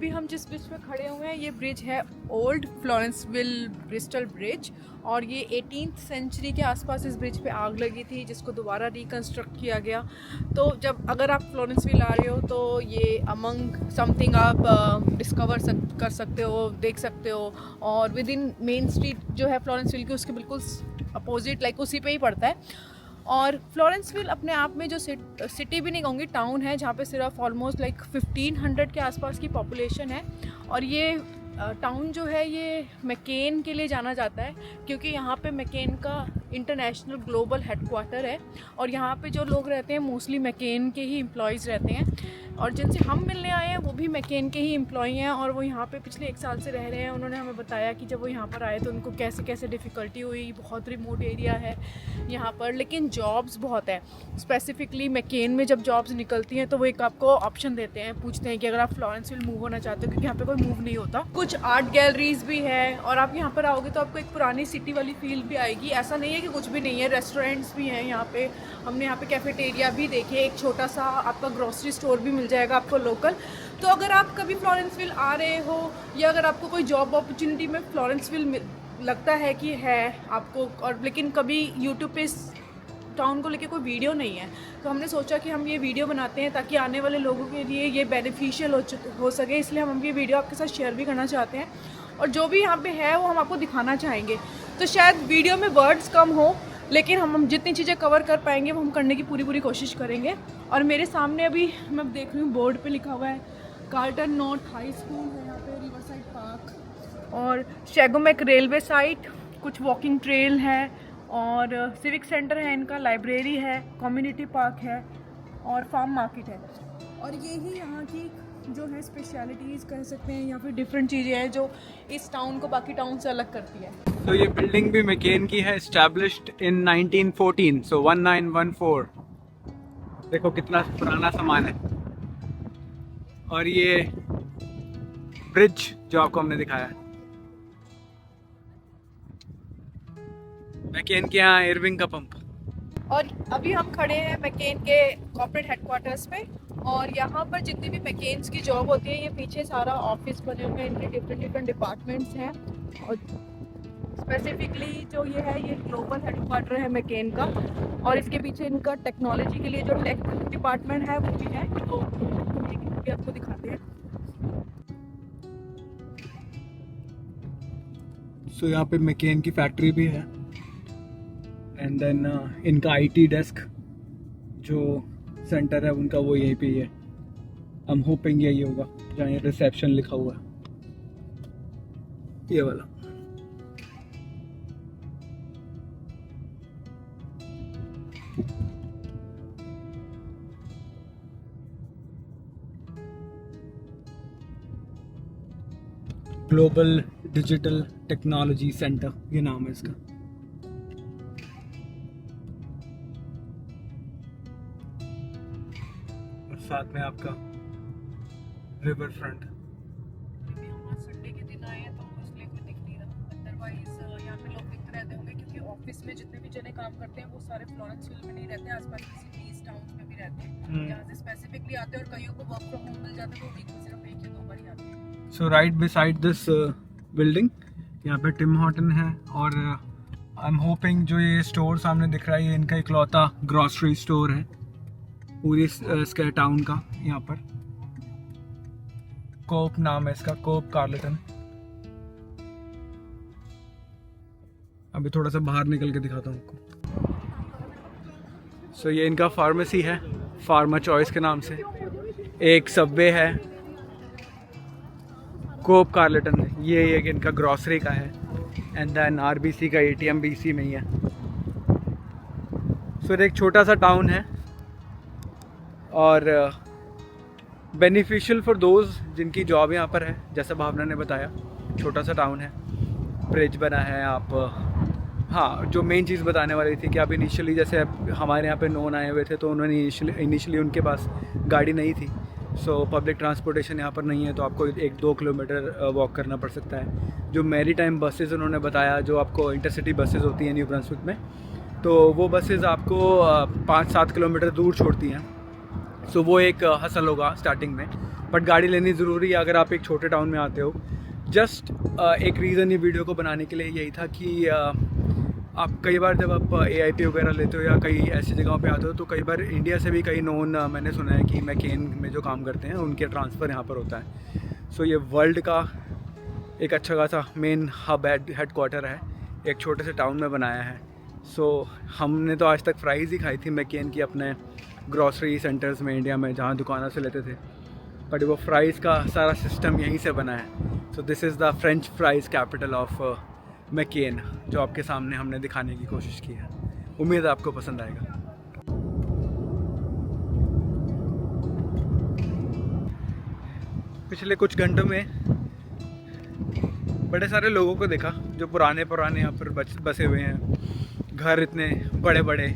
अभी हम जिस ब्रिज पे खड़े हुए हैं ये ब्रिज है ओल्ड फ्लोरेंसविल ब्रिस्टल ब्रिज, और ये 18th सेंचुरी के आसपास इस ब्रिज पे आग लगी थी जिसको दोबारा रिकंस्ट्रक्ट किया गया। तो जब अगर आप फ्लोरेंसविल आ रहे हो तो ये अमंग समथिंग आप कर सकते हो, देख सकते हो। और विद इन मेन स्ट्रीट जो है फ्लोरेंसविल की उसके बिल्कुल अपोजिट लाइक उसी पे ही पड़ता है। और फ्लोरेंसविल अपने आप में जो सिटी भी नहीं कहूँगी, टाउन है जहाँ पे सिर्फ ऑलमोस्ट लाइक 1500 के आसपास की पॉपुलेशन है। और ये टाउन जो है ये मैकेन के लिए जाना जाता है क्योंकि यहाँ पे मैकेन का इंटरनेशनल ग्लोबल हेडक्वार्टर है, और यहाँ पे जो लोग रहते हैं मोस्टली मैकेन के ही एम्प्लॉयज़ रहते हैं। और जिनसे हम मिलने आए हैं वो भी मैकेन के ही एम्प्लॉई हैं, और वो यहाँ पे पिछले 1 साल से रह रहे हैं। उन्होंने हमें बताया कि जब वो यहाँ पर आए तो उनको कैसे कैसे डिफ़िकल्टी हुई। बहुत रिमोट एरिया है यहाँ पर, लेकिन जॉब्स बहुत है। स्पेसिफिकली मैकेन में जब जॉब्स निकलती हैं तो वो एक आपको ऑप्शन देते हैं, पूछते हैं कि अगर आप फ्लोरेंसविल मूव होना चाहते हो, क्योंकि यहाँ पे कोई मूव नहीं होता। कुछ आर्ट गैलरीज भी है, और आप यहाँ पर आओगे तो आपको एक पुरानी सिटी वाली फील भी आएगी। ऐसा नहीं है कि कुछ भी नहीं है, रेस्टोरेंट्स भी हैं यहाँ पे। हमने यहाँ पे कैफेटेरिया भी देखे, एक छोटा सा आपका ग्रोसरी स्टोर भी मिल जाएगा आपको लोकल। तो अगर आप कभी फ्लोरेंसविल आ रहे हो या अगर आपको कोई जॉब अपॉर्चुनिटी में फ्लोरेंसविल लगता है कि है आपको, और लेकिन कभी यूट्यूब पे इस टाउन को लेके कोई वीडियो नहीं है, तो हमने सोचा कि हम ये वीडियो बनाते हैं ताकि आने वाले लोगों के लिए ये बेनिफिशियल हो सके। इसलिए हम ये वीडियो आपके साथ शेयर भी करना चाहते हैं, और जो भी यहाँ पे है वो हम आपको दिखाना चाहेंगे। तो शायद वीडियो में वर्ड्स कम हो, लेकिन हम जितनी चीज़ें कवर कर पाएंगे वो हम करने की पूरी कोशिश करेंगे। और मेरे सामने अभी मैं देख रही हूँ बोर्ड पे लिखा हुआ है कार्लटन नॉर्थ हाई स्कूल है यहाँ पे, रिवरसाइड पार्क और शेगोमेक रेलवे साइट, कुछ वॉकिंग ट्रेल है और सिविक सेंटर है इनका, लाइब्रेरी है, कम्युनिटी पार्क है और फार्म मार्केट है। और यही यहाँ की जो है स्पेशलिटीज़ कह सकते हैं, या फिर डिफरेंट चीज़ें हैं जो इस टाउन को बाकी टाउन से अलग करती है। तो ये बिल्डिंग भी मैकेन की है, एस्टैब्लिश्ड इन 1914, सो 1914। देखो कितना पुराना सामान है। और ये ब्रिज जो आपको हमने दिखाया है, मैकेन के यहाँ इरविंग का पंप। और अभी हम खड़े हैं मैकेन के कॉर्पोरेट हेडक्वार्टर्स पे, और यहाँ पर जितनी भी मैकेन्स की जॉब होती है, ये पीछे सारा ऑफिस बने हुए हैं, इनके डिफरेंट डिपार्टमेंट्स हैं। और स्पेसिफिकली जो ये है ये ग्लोबल हेडक्वार्टर है मैकेन का, और इसके पीछे इनका टेक्नोलॉजी के लिए जो टेक डिपार्टमेंट है वो भी है, तो हम भी आपको दिखाते हैं। सो यहाँ पे मैकेन की फैक्ट्री भी है, एंड देन इनका आईटी डेस्क जो सेंटर है उनका वो यहीं पे ही है। आई एम होपिंग यही होगा जहाँ ये रिसेप्शन लिखा हुआ है, ये वाला। ग्लोबल डिजिटल टेक्नोलॉजी सेंटर ये नाम है इसका। और साथ में आपका रिवर फ्रंट। संडे के दिन आए हैं तो इसलिए कोई दिख नहीं रहा, अदरवाइज यहाँ पे लोग दिखते रहते होंगे क्योंकि ऑफिस में जितने भी जने काम करते हैं वो सारे फ्लोरेंसविल में नहीं रहते हैं, आसपास की सिटीज टाउन्स में भी रहते हैं जहाँ से स्पेसिफिकली आते हैं, और कईयों को वर्क फ्रॉम होम मिल जाता है तो वीक में सिर्फ 1 या 2 बार ही आते हैं। सो राइट बिसाइड दिस बिल्डिंग यहाँ पे टिम हॉर्टन है, और आई एम होपिंग जो ये स्टोर सामने दिख रहा है ये इनका इकलौता ग्रॉसरी स्टोर है पूरी इसके टाउन का। यहाँ पर कोप नाम है इसका, कोप कार्लटन। अभी थोड़ा सा बाहर निकल के दिखाता हूँ आपको। सो ये इनका फार्मेसी है, फार्मा चॉइस के नाम से। एक सबवे है, कोप कार्लटन, ये एक इनका ग्रॉसरी का है, एंड देन आरबीसी का एटीएम भी इसी में ही है। सो एक छोटा सा टाउन है, और बेनिफिशियल फॉर दोज जिनकी जॉब यहाँ पर है। जैसा भावना ने बताया, छोटा सा टाउन है, ब्रिज बना है। आप हाँ, जो मेन चीज़ बताने वाली थी कि आप इनिशियली जैसे हमारे यहाँ पे नॉन आए हुए थे तो उन्होंने इनिशियली उनके पास गाड़ी नहीं थी, सो पब्लिक ट्रांसपोर्टेशन यहाँ पर नहीं है, तो आपको 1-2 किलोमीटर वॉक करना पड़ सकता है। जो मैरी टाइम बसेज़ उन्होंने बताया, जो आपको इंटरसिटी बसेज़ होती हैं न्यू ब्रंसविक में, तो वो बसेज़ आपको 5-7 किलोमीटर दूर छोड़ती हैं। सो वो एक हसल होगा स्टार्टिंग में, बट गाड़ी लेनी ज़रूरी है अगर आप एक छोटे टाउन में आते हो। जस्ट एक रीज़न ये वीडियो को बनाने के लिए यही था कि आप कई बार जब आप AIP वगैरह लेते हो या कई ऐसी जगहों पे आते हो तो कई बार इंडिया से भी कई नोन मैंने सुना है कि मैकेन में जो काम करते हैं उनके ट्रांसफ़र यहाँ पर होता है। सो ये वर्ल्ड का एक अच्छा खासा मेन हब हेडक्वार्टर है, एक छोटे से टाउन में बनाया है। सो हमने तो आज तक फ्राइज़ ही खाई थी मैकेन की अपने ग्रॉसरी सेंटर्स में इंडिया में जहाँ दुकानों से लेते थे, बट वो फ्राइज़ का सारा सिस्टम यहीं से बना है। So this is the French fries capital of McCain, जो आपके सामने हमने दिखाने की कोशिश की है। उम्मीद है आपको पसंद आएगा। पिछले कुछ घंटों में बड़े सारे लोगों को देखा जो पुराने यहाँ पर बसे हुए हैं, घर इतने बड़े बड़े,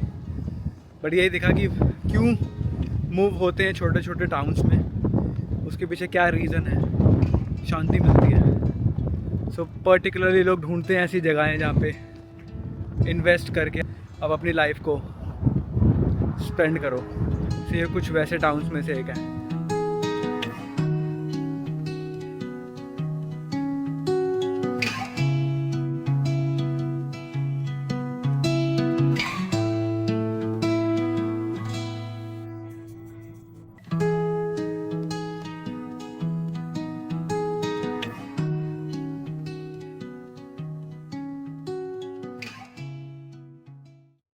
बट यही देखा कि क्यों मूव होते हैं छोटे छोटे टाउन्स में, उसके पीछे क्या रीज़न है। शांति मिलती है। सो पर्टिकुलरली लोग ढूंढते हैं ऐसी जगहें जहाँ पे इन्वेस्ट करके अब अपनी लाइफ को स्पेंड करो। तो ये कुछ वैसे टाउन्स में से एक है।